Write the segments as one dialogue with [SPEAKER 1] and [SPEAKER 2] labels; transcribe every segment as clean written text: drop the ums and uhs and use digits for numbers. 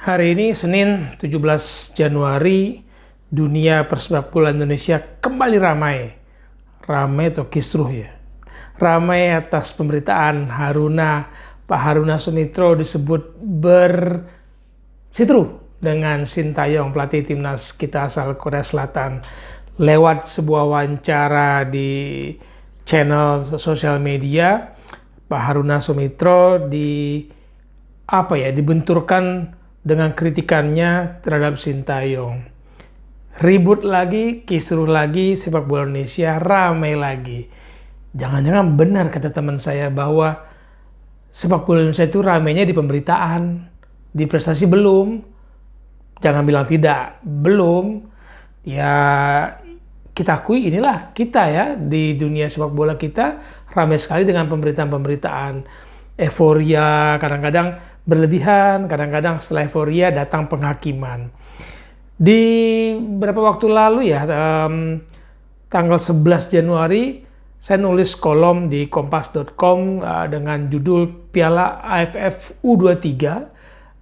[SPEAKER 1] Hari ini Senin 17 Januari, dunia persepak bola Indonesia kembali ramai. Ramai atau kisruh ya. Ramai atas pemberitaan Pak Haruna Sumitra disebut bersitru dengan Sintayong, pelatih timnas kita asal Korea Selatan. Lewat sebuah wawancara di channel sosial media, Pak Haruna Sumitra dibenturkan dengan kritikannya terhadap Sintayong. Ribut lagi, kisruh lagi, sepak bola Indonesia ramai lagi. Jangan-jangan benar kata teman saya bahwa sepak bola Indonesia itu ramainya di pemberitaan, di prestasi belum. Jangan bilang tidak, belum. Ya kita akui inilah kita ya, di dunia sepak bola kita ramai sekali dengan pemberitaan-pemberitaan. Euforia kadang-kadang berlebihan, kadang-kadang setelah euforia datang penghakiman. Di beberapa waktu lalu ya, tanggal 11 Januari, saya nulis kolom di kompas.com dengan judul Piala AFF U23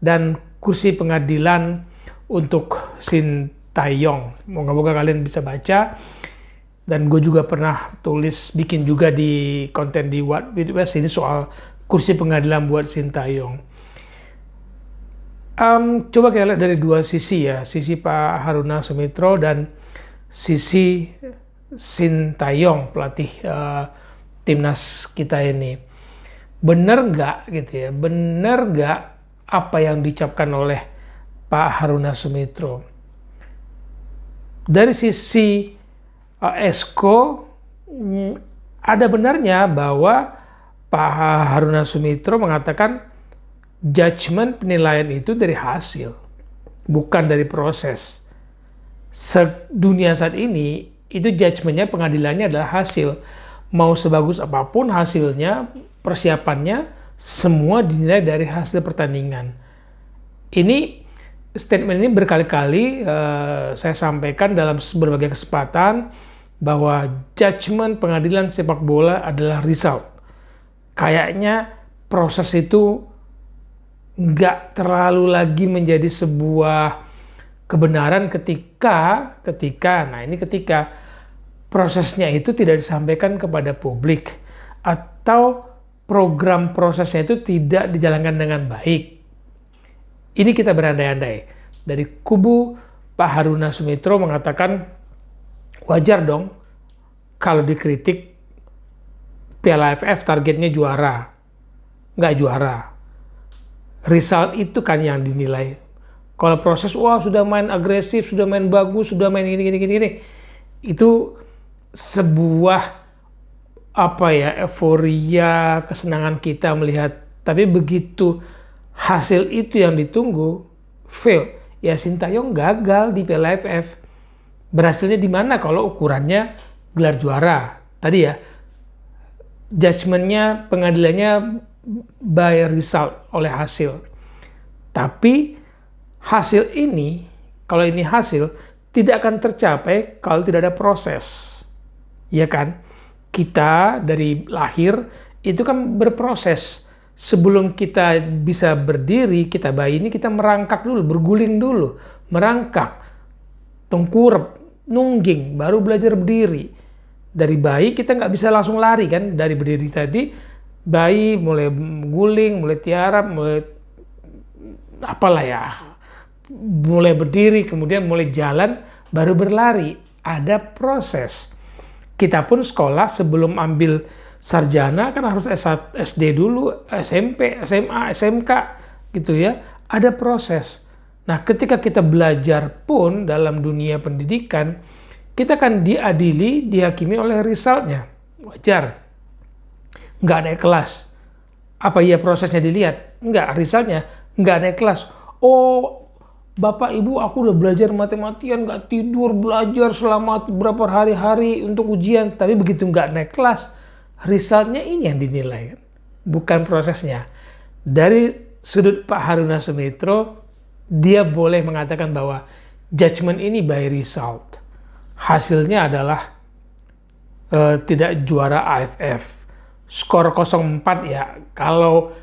[SPEAKER 1] dan kursi pengadilan untuk Sintayong. Moga-moga kalian bisa baca. Dan gue juga pernah bikin juga di konten di WordPress ini soal kursi pengadilan buat Sintayong. Coba kita lihat dari dua sisi ya, sisi Pak Haruna Sumitra dan sisi Sintayong, pelatih timnas kita ini. Benar nggak gitu ya? Benar nggak apa yang diucapkan oleh Pak Haruna Sumitra? Dari sisi Esko, ada benarnya bahwa Pak Haruna Sumitra mengatakan judgement penilaian itu dari hasil, bukan dari proses. Dunia saat ini, itu judgementnya, pengadilannya adalah hasil. Mau sebagus apapun hasilnya, persiapannya, semua dinilai dari hasil pertandingan. Statement ini berkali-kali saya sampaikan dalam berbagai kesempatan bahwa judgement pengadilan sepak bola adalah result. Kayaknya proses itu nggak terlalu lagi menjadi sebuah kebenaran ketika prosesnya itu tidak disampaikan kepada publik atau program prosesnya itu tidak dijalankan dengan baik. Ini kita berandai-andai. Dari kubu Pak Haruna Sumitra mengatakan wajar dong kalau dikritik Piala AFF targetnya juara. Nggak juara. Result itu kan yang dinilai. Kalau proses, sudah main agresif, sudah main bagus, sudah main gini. Itu sebuah euforia, kesenangan kita melihat. Tapi begitu hasil itu yang ditunggu, fail. Ya Sintayong gagal di Piala AFF. Berhasilnya di mana kalau ukurannya gelar juara? Tadi ya, judgementnya, pengadilannya by result, oleh hasil. Tapi hasil ini, kalau ini hasil, tidak akan tercapai kalau tidak ada proses. Ya kan? Kita dari lahir itu kan berproses. Sebelum kita bisa berdiri, bayi ini kita merangkak dulu, berguling dulu, merangkak, tengkurap, nungging, baru belajar berdiri. Dari bayi kita nggak bisa langsung lari kan, dari berdiri tadi, bayi mulai guling, mulai tiarap, mulai berdiri, kemudian mulai jalan, baru berlari. Ada proses. Kita pun sekolah sebelum ambil sarjana kan harus S1, SD dulu, SMP, SMA, SMK gitu ya. Ada proses. Nah, ketika kita belajar pun dalam dunia pendidikan, kita kan dihakimi oleh resultnya. Wajar. Nggak naik kelas. Apa iya prosesnya dilihat? Nggak, resultnya nggak naik kelas. Bapak Ibu, aku udah belajar mati-matian, nggak tidur, belajar selama berapa hari-hari untuk ujian. Tapi begitu nggak naik kelas, resultnya ini yang dinilai. Bukan prosesnya. Dari sudut Pak Haruna Sumitra, dia boleh mengatakan bahwa judgement ini by result. Hasilnya adalah tidak juara AFF. Skor 0-4 ya. Kalau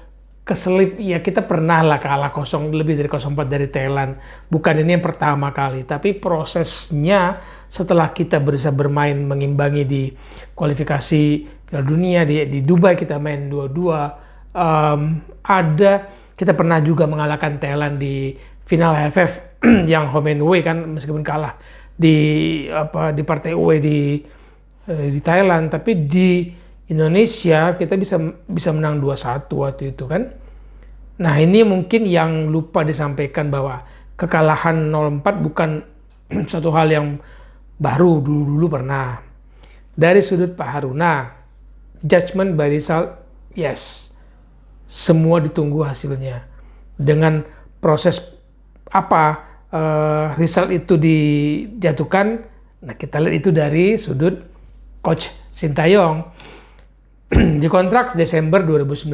[SPEAKER 1] keselip, ya kita pernah lah kalah lebih dari 0-4 dari Thailand. Bukan ini yang pertama kali, tapi prosesnya setelah kita bisa bermain mengimbangi di kualifikasi Piala Dunia di Dubai, kita main 2-2. Kita pernah juga mengalahkan Thailand di final AFF yang home and away kan, meskipun kalah di partai away di Thailand, tapi di Indonesia kita bisa menang 2-1 waktu itu kan. Nah, ini mungkin yang lupa disampaikan bahwa kekalahan 0-4 bukan satu hal yang baru, dulu pernah. Dari sudut Pak Haruna, judgment by result, yes. Semua ditunggu hasilnya. Dengan proses result itu dijatuhkan, nah kita lihat itu dari sudut Coach Sintayong. Di kontrak Desember 2019,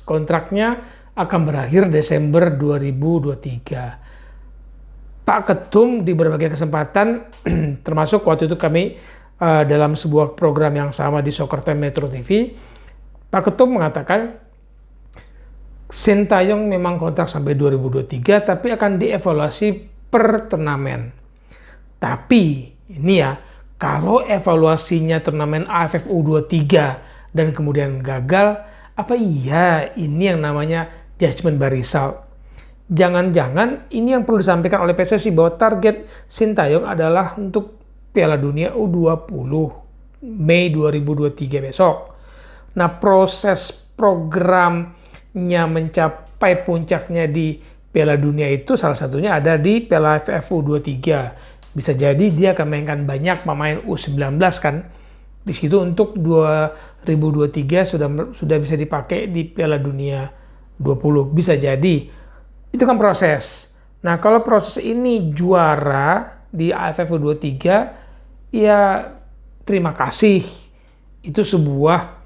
[SPEAKER 1] kontraknya akan berakhir Desember 2023. Pak Ketum di berbagai kesempatan, termasuk waktu itu kami dalam sebuah program yang sama di Soccer Time Metro TV, Pak Ketum mengatakan Sintayong memang kontrak sampai 2023, tapi akan dievaluasi per turnamen. Tapi ini ya, kalau evaluasinya turnamen AFF U23 dan kemudian gagal, apa iya ini yang namanya judgment by result? Jangan-jangan ini yang perlu disampaikan oleh PSSI bahwa target Sintayong adalah untuk Piala Dunia U20 Mei 2023 besok. Nah, proses programnya mencapai puncaknya di Piala Dunia itu salah satunya ada di Piala AFF U23. Bisa jadi dia akan mainkan banyak pemain U19 kan. Di situ untuk 2023 sudah bisa dipakai di Piala Dunia 20. Bisa jadi. Itu kan proses. Nah, kalau proses ini juara di AFF U23, ya terima kasih. Itu sebuah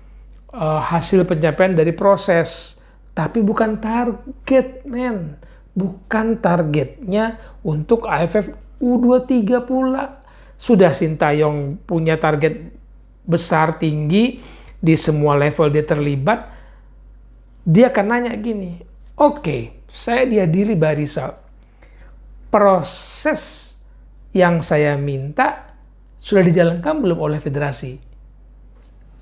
[SPEAKER 1] hasil pencapaian dari proses. Tapi bukan target, men. Bukan targetnya untuk AFF U23 pula. Sudah Sintayong punya target besar, tinggi, di semua level dia terlibat. Dia akan nanya gini, oke, saya diadili by result. Proses yang saya minta sudah dijalankan belum oleh federasi?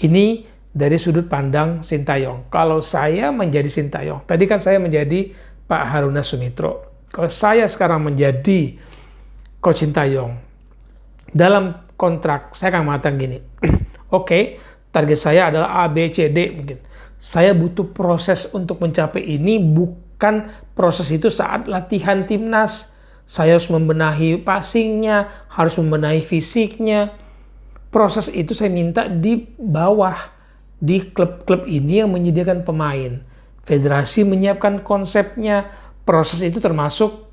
[SPEAKER 1] Ini dari sudut pandang Sintayong. Kalau saya menjadi Sintayong, tadi kan saya menjadi Pak Haruna Sumitra. Kalau saya sekarang menjadi Coach Sintayong, dalam kontrak saya akan mengatakan gini, oke, target saya adalah A, B, C, D mungkin. Saya butuh proses untuk mencapai ini, bukan proses itu saat latihan timnas. Saya harus membenahi passingnya, harus membenahi fisiknya. Proses itu saya minta di bawah, di klub-klub ini yang menyediakan pemain. Federasi menyiapkan konsepnya. Proses itu termasuk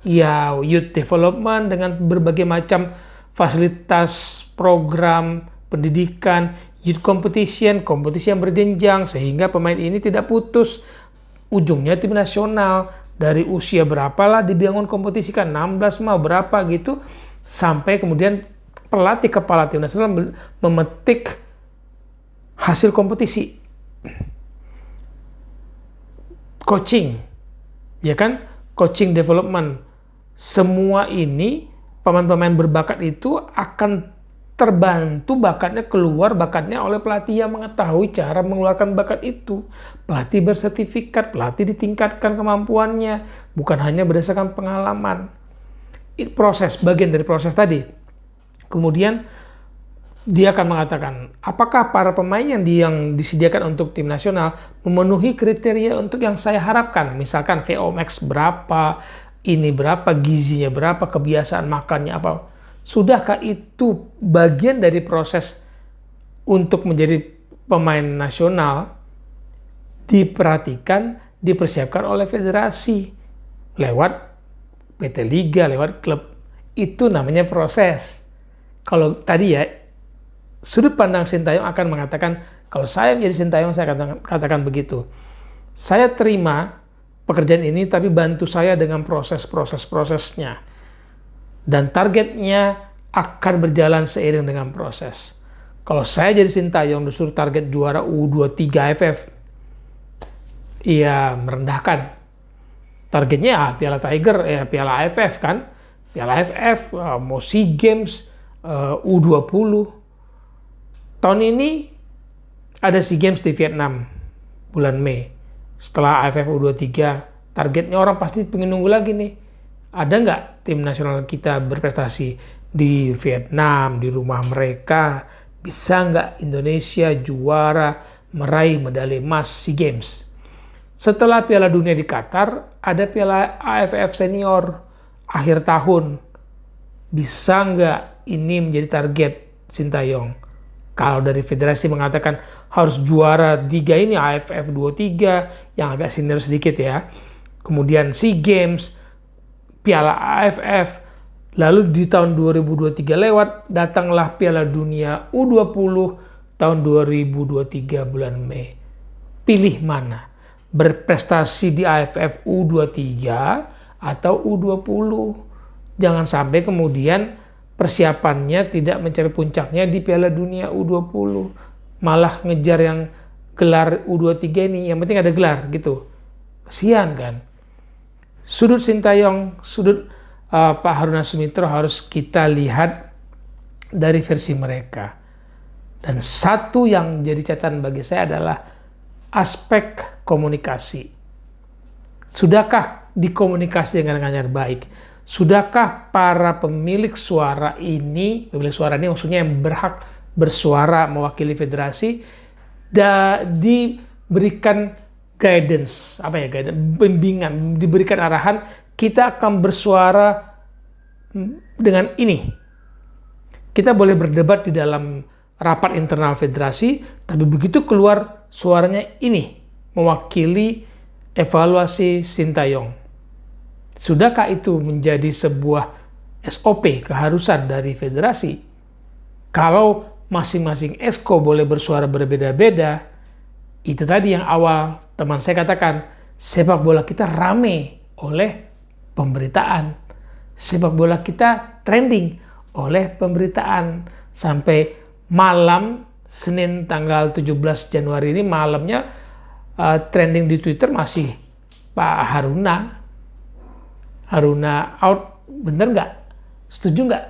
[SPEAKER 1] ya youth development dengan berbagai macam fasilitas program pendidikan, youth competition, kompetisi yang berjenjang sehingga pemain ini tidak putus. Ujungnya tim nasional dari usia berapalah dibangun kompetisi kan 16 mau berapa gitu sampai kemudian pelatih kepala tim nasional memetik hasil kompetisi. Coaching, ya kan? Coaching development. Semua ini pemain-pemain berbakat itu akan terbantu bakatnya keluar bakatnya oleh pelatih yang mengetahui cara mengeluarkan bakat itu. Pelatih bersertifikat, pelatih ditingkatkan kemampuannya, bukan hanya berdasarkan pengalaman. Itu proses, bagian dari proses tadi. Kemudian dia akan mengatakan, apakah para pemain yang disediakan untuk tim nasional memenuhi kriteria untuk yang saya harapkan. Misalkan VO Max berapa, ini berapa, gizinya berapa, kebiasaan makannya apa. Sudahkah itu bagian dari proses untuk menjadi pemain nasional? Diperhatikan, dipersiapkan oleh federasi lewat PT Liga, lewat klub. Itu namanya proses. Kalau tadi ya, sudut pandang Sintayong akan mengatakan, kalau saya menjadi Sintayong, saya katakan begitu. Saya terima pekerjaan ini, tapi bantu saya dengan proses-prosesnya. Dan targetnya akan berjalan seiring dengan proses. Kalau saya jadi Sintayong disuruh target juara U23 AFF, ya merendahkan. Targetnya ya Piala Tiger, Piala AFF kan, Piala AFF, mau SEA Games, U20. Tahun ini ada SEA Games di Vietnam bulan Mei. Setelah AFF U23, targetnya orang pasti pengen nunggu lagi nih. Ada nggak tim nasional kita berprestasi di Vietnam, di rumah mereka? Bisa nggak Indonesia juara meraih medali emas SEA Games? Setelah Piala Dunia di Qatar, ada Piala AFF Senior akhir tahun. Bisa nggak ini menjadi target Sintayong? Kalau dari federasi mengatakan harus juara 3 ini, AFF 23 yang agak senior sedikit ya. Kemudian SEA Games, Piala AFF, lalu di tahun 2023 lewat, datanglah Piala Dunia U20 tahun 2023 bulan Mei. Pilih mana? Berprestasi di AFF U23 atau U20. Jangan sampai kemudian persiapannya tidak mencapai puncaknya di Piala Dunia U20. Malah ngejar yang gelar U23 ini, yang penting ada gelar gitu. Kasihan kan? Sudut Sintayong, sudut Pak Haruna Sumitro harus kita lihat dari versi mereka. Dan satu yang jadi catatan bagi saya adalah aspek komunikasi. Sudahkah dikomunikasi dengan baik? Sudahkah para pemilik suara ini maksudnya yang berhak bersuara mewakili federasi, diberikan guidance, bimbingan, diberikan arahan, kita akan bersuara dengan ini. Kita boleh berdebat di dalam rapat internal federasi, tapi begitu keluar suaranya ini, mewakili evaluasi Sintayong. Sudahkah itu menjadi sebuah SOP, keharusan dari federasi? Kalau masing-masing esko boleh bersuara berbeda-beda, itu tadi yang awal teman saya katakan, sepak bola kita rame oleh pemberitaan. Sepak bola kita trending oleh pemberitaan. Sampai malam Senin tanggal 17 Januari ini malamnya trending di Twitter masih Pak Haruna out, bener nggak? Setuju nggak?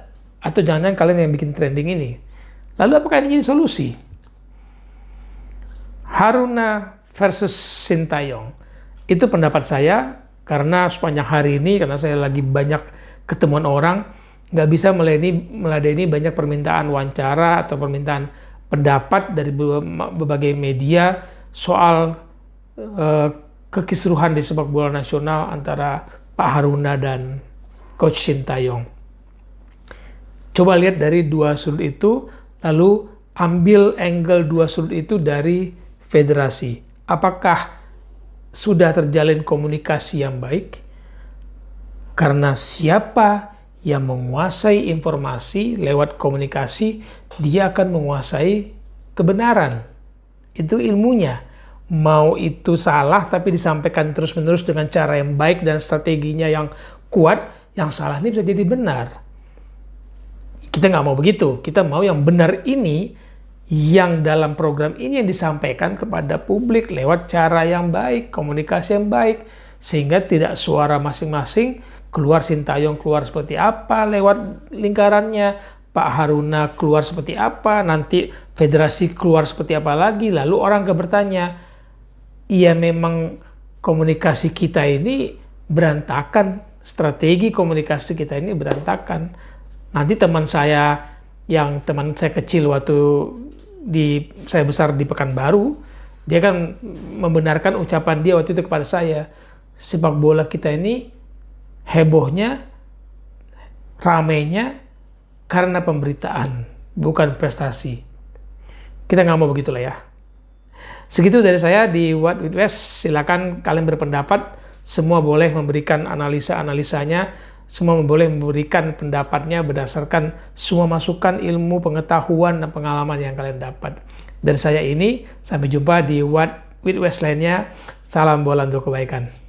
[SPEAKER 1] Atau jangan-jangan kalian yang bikin trending ini? Lalu apakah ini jadi solusi? Haruna versus Sintayong. Itu pendapat saya, karena sepanjang hari ini, karena saya lagi banyak ketemuan orang, nggak bisa meladeni banyak permintaan wawancara atau permintaan pendapat dari berbagai media soal kekisruhan di sepak bola nasional antara Pak Haruna dan Coach Sintayong. Coba lihat dari dua sudut itu, lalu ambil angle dua sudut itu dari federasi. Apakah sudah terjalin komunikasi yang baik? Karena siapa yang menguasai informasi lewat komunikasi, dia akan menguasai kebenaran. Itu ilmunya. Mau itu salah tapi disampaikan terus-menerus dengan cara yang baik dan strateginya yang kuat, yang salah ini bisa jadi benar. Kita nggak mau begitu. Kita mau yang benar ini, yang dalam program ini yang disampaikan kepada publik lewat cara yang baik, komunikasi yang baik, sehingga tidak suara masing-masing keluar Sintayong keluar seperti apa lewat lingkarannya, Pak Haruna keluar seperti apa, nanti federasi keluar seperti apa lagi, lalu orang bertanya, iya memang komunikasi kita ini berantakan, strategi komunikasi kita ini berantakan. Nanti teman saya kecil waktu saya besar di Pekanbaru, dia kan membenarkan ucapan dia waktu itu kepada saya, sepak bola kita ini hebohnya, ramainya karena pemberitaan, bukan prestasi. Kita nggak mau begitulah ya. Segitu dari saya di What with West. Silakan kalian berpendapat. Semua boleh memberikan analisa-analisanya. Semua boleh memberikan pendapatnya berdasarkan semua masukan, ilmu, pengetahuan, dan pengalaman yang kalian dapat. Dari saya ini, sampai jumpa di What with West lainnya. Salam bola untuk kebaikan.